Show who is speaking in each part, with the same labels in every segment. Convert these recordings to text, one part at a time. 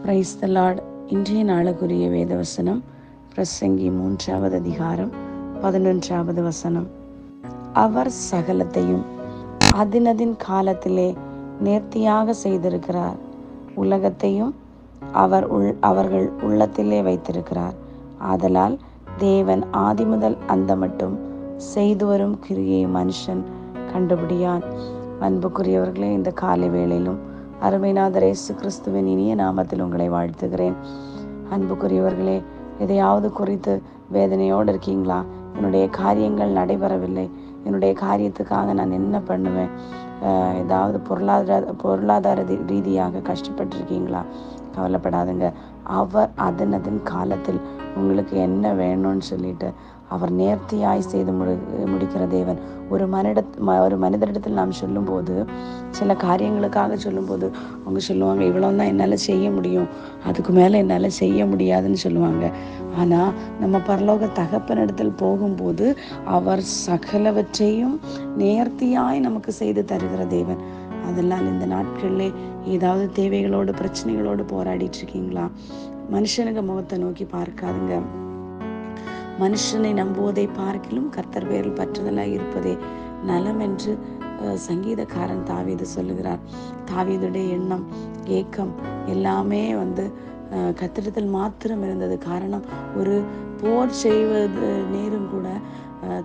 Speaker 1: Praise the Lord. இன்றைய நாளுக்குரிய வேதவசனம் பிரசங்கி 3வது அதிகாரம் 11வது வசனம். அவர் சகலத்தையும் அதினதின் காலத்திலே நேர்த்தியாக செய்திருக்கிறார். உலகத்தையும் அவர்கள் உள்ளத்திலே வைத்திருக்கிறார். ஆதலால் தேவன் ஆதிமுதல் அந்த மட்டும் செய்து வரும் கிரியை மனுஷன் கண்டுபிடியான். அன்புக்குரியவர்களே, இந்த காலை வேளையிலும் அருமைநாதர் இயேசு கிறிஸ்துவின் இனிய நாமத்தில் உங்களை வாழ்த்துகிறேன். அன்புக்குரியவர்களே, எதையாவது குறித்து வேதனையோடு இருக்கீங்களா? என்னுடைய காரியங்கள் நடைபெறவில்லை, என்னுடைய காரியத்துக்காக நான் என்ன பண்ணுவேன்? ஏதாவது பொருளாதார ரீதியாக கஷ்டப்பட்டிருக்கீங்களா? கவலைப்படாதுங்க. அவர் அதன் காலத்தில் உங்களுக்கு என்ன வேணும்னு சொல்லிட்டு அவர் நேர்த்தியாய் செய்து முடிக்கிற தேவன். ஒரு மனிதரிடத்தில் நாம் சொல்லும்போது, சில காரியங்களுக்காக சொல்லும்போது அவங்க சொல்லுவாங்க, இவ்வளவுதான் என்னால் செய்ய முடியும், அதுக்கு மேலே என்னால் செய்ய முடியாதுன்னு சொல்லுவாங்க. ஆனால் நம்ம பரலோக தகப்பனிடத்தில் போகும்போது அவர் சகலவற்றையும் நேர்த்தியாய் நமக்கு செய்து தருகிற தேவன். அதனால் இந்த நாட்களிலே ஏதாவது தேவைகளோடு பிரச்சனைகளோடு போராடிட்டு இருக்கீங்களா? மனுஷனுக்கு முகத்தை நோக்கி பார்க்காதுங்க. மனுஷனை நம்புவதை பார்க்கிலும் கர்த்தர் பேரில் பற்றுதலாய் இருப்பதே நலம் என்று சங்கீதக்காரன் தாவீது சொல்லுகிறார். தாவீதுடைய எண்ணம், ஏக்கம் எல்லாமே கர்த்தரிடத்தில் மாத்திரம் இருந்தது. காரணம், ஒரு போர் செய்வது நேரம் கூட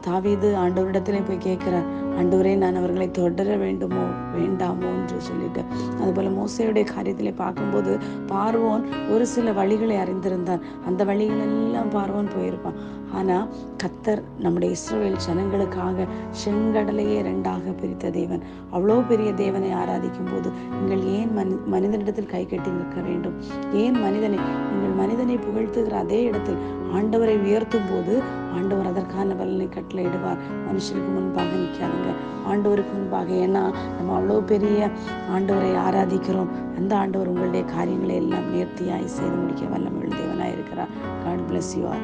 Speaker 1: தாவீது ஆண்டவரிடத்திலே போய் கேட்கிறார், ஆண்டவரே, நான் அவர்களை தொடர வேண்டுமோ வேண்டாமோ என்று சொல்லிட்டு. அதுபோல மோசேயுடைய காரியத்திலே பார்க்கும்போது பார்வோன் ஒரு சில வழிகளை அறிந்திருந்தான். அந்த வழிகளெல்லாம் பார்வோன் போயிருப்பான். ஆனால் கர்த்தர் நம்முடைய இஸ்ரவேல் ஜனங்களுக்காக செங்கடலையே 2ஆக பிரித்த தேவன். அவ்வளோ பெரிய தேவனை ஆராதிக்கும் போது நீங்கள் ஏன் மனிதனிடத்தில் கை கட்டி நிற்க வேண்டும்? ஏன் நீங்கள் மனிதனை புகழ்த்துகிற அதே இடத்தில் ஆண்டவரை உயர்த்தும் போது ஆண்டவர் அதற்கான பலனை கட்டளையிடுவார். மனுஷனுக்கு முன்பாக நிற்காதுங்க, ஆண்டவருக்கு முன்பாக. ஏன்னா நம்ம அவ்வளோ பெரிய ஆண்டவரை ஆராதிக்கிறோம். அந்த ஆண்டவர் உங்களுடைய காரியங்களை எல்லாம் நேர்த்தியாய் செய்து முடிக்க வல்லமையுள்ள தேவனாய் இருக்கிறார். God bless you all.